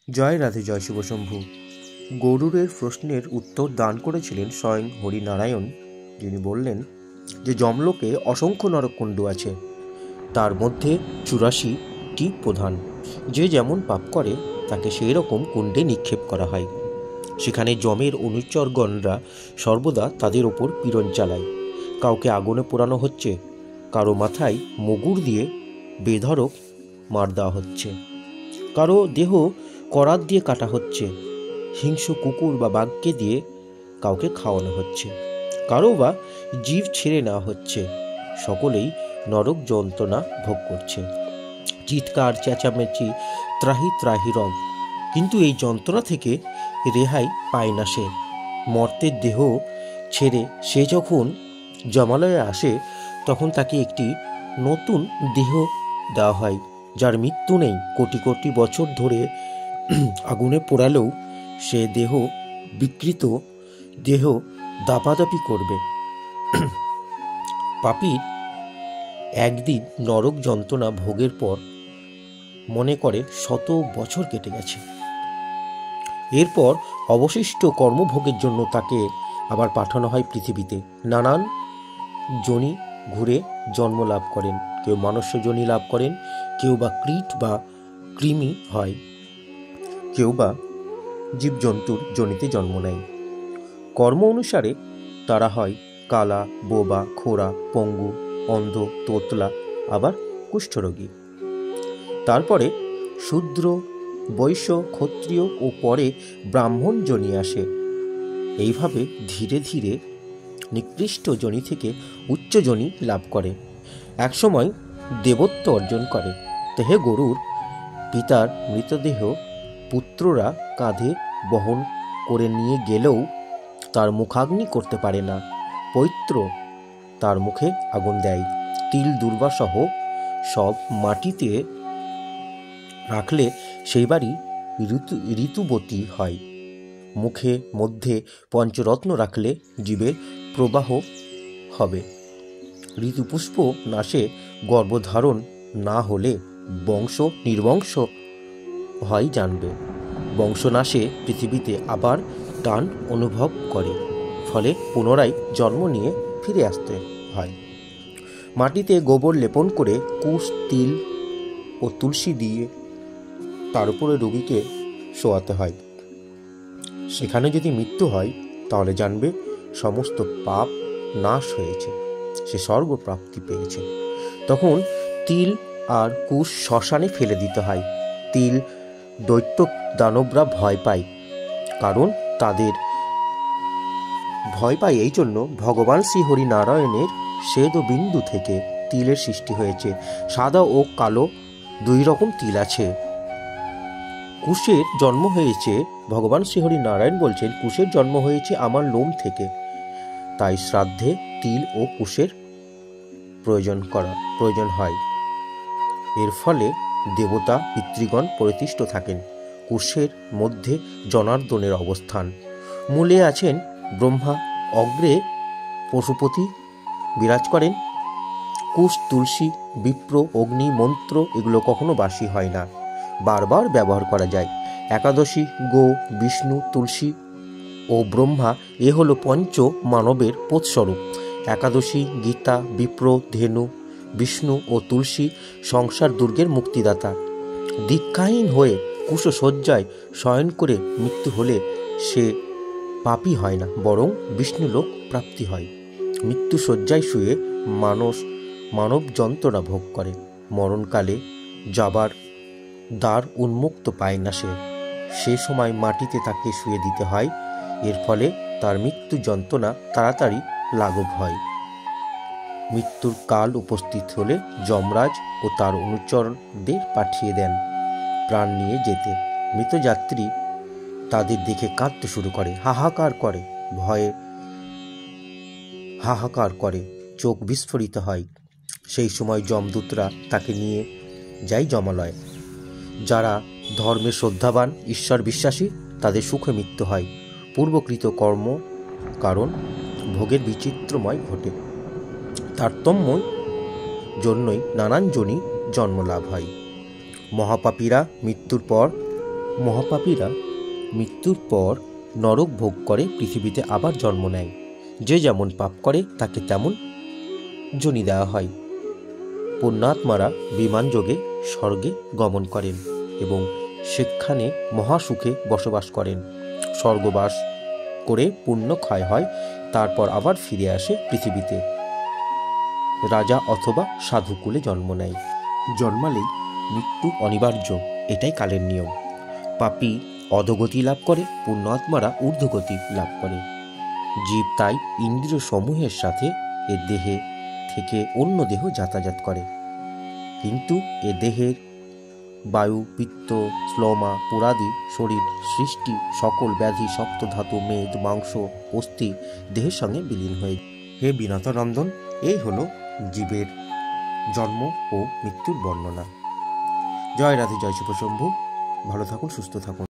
জয় রাধে, জয় শিবশম্ভু। গরুরের প্রশ্নের উত্তর দান করেছিলেন স্বয়ং হরিনারায়ণ, যিনি বললেন যে যমলোকে অসংখ্য নরককুণ্ড আছে, তার মধ্যে 84টি প্রধান। যে যেমন পাপ করে তাকে সেই রকম কুণ্ডে নিক্ষেপ করা হয়। সেখানে যমের অনুচরগণরা সর্বদা তাদের ওপর পীড়ন চালায়। কাউকে আগুনে পোড়ানো হচ্ছে, কারো মাথায় মুগুর দিয়ে বেধড়ক মার দেওয়া হচ্ছে, কারো দেহ করাত দিয়ে কাটা হচ্ছে, হিংস্র কুকুর বা বাঘকে দিয়ে কাউকে খাওয়ানো হচ্ছে, কারো বা জীব ছেড়ে নেওয়া হচ্ছে। সকলেই নরক যন্ত্রণা ভোগ করছে। চিৎকার, চেঁচামেচি, ত্রাহি ত্রাহি রব। কিন্তু এই যন্ত্রণা থেকে রেহাই পায় না সে। মর্তের দেহ ছেড়ে সে যখন যমালয়ে আসে, তখন তাকে একটি নতুন দেহ দেওয়া হয়, যার মৃত্যু নেই। কোটি কোটি বছর ধরে আগুনে পোড়ালেও সে দেহ বিকৃত দেহ দাপাদাপি করবে। পাপীর একদিন নরক যন্ত্রণা ভোগের পর মনে করে 100 বছর কেটে গেছে। এরপর অবশিষ্ট কর্মভোগের জন্য তাকে আবার পাঠানো হয় পৃথিবীতে। নানান যোনি ঘুরে জন্ম লাভ করেন। কেউ মনুষ্য যোনি লাভ করেন, কেউ বা কীট বা কৃমি হয়, কেউ বা জীবজন্তুর যোনিতে জন্ম নেয়। কর্ম অনুসারে তারা হয় কালা, বোবা, খোড়া, পঙ্গু, অন্ধ, তোতলা, আবার কুষ্ঠরোগী। তারপরে শূদ্র, বৈশ্য, ক্ষত্রিয় ও পরে ব্রাহ্মণ যোনি আসে। এইভাবে ধীরে ধীরে নিকৃষ্ট যোনি থেকে উচ্চ যোনি লাভ করে, একসময় দেবত্ব অর্জন করে। দেহে গরুর পিতার মৃতদেহ পুত্ররা কাঁধে বহন করে নিয়ে গেলেও তার মুখাগ্নি করতে পারে না। পৈত্র তার মুখে আগুন দেয়। তিল, দুর্বা সহ সব মাটিতে রাখলে সেই বাড়ি ঋতুবতী হয়। মুখে মধ্যে পঞ্চরত্ন রাখলে জীবের প্রবাহ হবে। ঋতুপুষ্প নাশে গর্ভধারণ না হলে বংশ নির্বংশ হয় জানবে। বংশনাশে পৃথিবীতে আবার টান অনুভব করে, ফলে পুনরায় জন্ম নিয়ে ফিরে আসতে হয়। মাটিতে গোবর লেপন করে কুশ, তিল ও তুলসী দিয়ে তার উপরে রোগীকে শোয়াতে হয়। সেখানে যদি মৃত্যু হয় তাহলে জানবে সমস্ত পাপ নাশ হয়েছে, সে স্বর্গ প্রাপ্তি পেয়েছে। তখন তিল আর কুশ শ্মশানে ফেলে দিতে হয়। তিল দৈত্য দানবরা ভয় পায়, কারণ তাদের ভয় পায় এই জন্য ভগবান শ্রী হরিনারায়ণের শ্বেত বিন্দু থেকে তিলের সৃষ্টি হয়েছে। সাদা ও কালো 2 রকম তিল আছে। কুশের জন্ম হয়েছে, ভগবান শ্রীহরি নারায়ণ বলছেন, কুশের জন্ম হয়েছে আমার লোম থেকে। তাই শ্রাদ্ধে তিল ও কুশের প্রয়োজন হয়। এর ফলে দেবতা পিতৃগণ পরিতুষ্ট থাকেন। কুশের মধ্যে জনার্দনের অবস্থান। মূলে আছেন ব্রহ্মা, অগ্রে পশুপতি বিরাজ করেন। কুশ, তুলসী, বিপ্র, অগ্নি, মন্ত্র এগুলো কখনো বাসি হয় না, বারবার ব্যবহার করা যায়। একাদশী, গো, বিষ্ণু, তুলসী ও ব্রহ্মা এ হলো পঞ্চ মানবের পোতস্বরূপ। একাদশী, গীতা, বিপ্র, ধেনু, বিষ্ণু ও তুলসী সংসার দুর্গের মুক্তিদাতা। দীক্ষাহীন হয়ে কুশশয্যায় শয়ন করে মৃত্যু হলে সে পাপী হয় না, বরং বিষ্ণুলোক প্রাপ্তি হয়। মৃত্যুশয্যায় শুয়ে মানব যন্ত্রণা ভোগ করে। মরণকালে যাবার দ্বার উন্মুক্ত পায় না সে সময় মাটিতে তাকে শুয়ে দিতে হয়। এর ফলে তার মৃত্যু যন্ত্রণা তাড়াতাড়ি লাঘব হয়। মৃত্যুর কাল উপস্থিত হলে যমরাজ ও তার অনুচরদের পাঠিয়ে দেন প্রাণ নিয়ে যেতে। মৃতযাত্রী তাদের দেখে কাঁদতে শুরু করে, হাহাকার করে, ভয়ে হাহাকার করে, চোখ বিস্ফোরিত হয়। সেই সময় যমদূতরা তাকে নিয়ে যায় যমালয়। যারা ধর্মে শ্রদ্ধাবান, ঈশ্বর বিশ্বাসী, তাদের সুখে মৃত্যু হয়। পূর্বকৃত কর্ম কারণ ভোগের বিচিত্রময় ঘটে, তারতম্য জন্যই নানান যোনি জন্ম লাভ হয়। মহাপাপীরা মৃত্যুর পর মহাপাপীরা মৃত্যুর পর নরক ভোগ করে পৃথিবীতে আবার জন্ম নেয়। যে যেমন পাপ করে তাকে তেমন যোনি দেওয়া হয়। পুণ্যাত্মারা বিমানযোগে স্বর্গে গমন করেন এবং সেখানে মহাসুখে বসবাস করেন। স্বর্গবাস করে পুণ্য ক্ষয় হয়, তারপর আবার ফিরে আসে পৃথিবীতে। রাজা অথবা সাধুকুলে জন্ম নেয়। জন্মালেই মৃত্যু অনিবার্য, এটাই কালের নিয়ম। পাপী অধোগতি লাভ করে, পুণ্যাত্মারা ঊর্ধ্বগতি লাভ করে। জীব তাই ইন্দ্রিয় সমূহের সাথে এ দেহে থেকে অন্য দেহ যাতায়াত করে, কিন্তু এ দেহের বায়ু, পিত্ত, শ্লেষ্মা, পুরাদি শরীর সৃষ্টি সকল ব্যাধি, সপ্তধাতু, মেদ, মাংস, অস্থি দেহের সঙ্গে বিলীন হয়ে। হে বিনাতনন্দন, এই হলো জীবের জন্ম ও মৃত্যুর বর্ণনা। জয় রাধে, জয় শিব শম্ভু। ভালো থাকুন, সুস্থ থাকুন।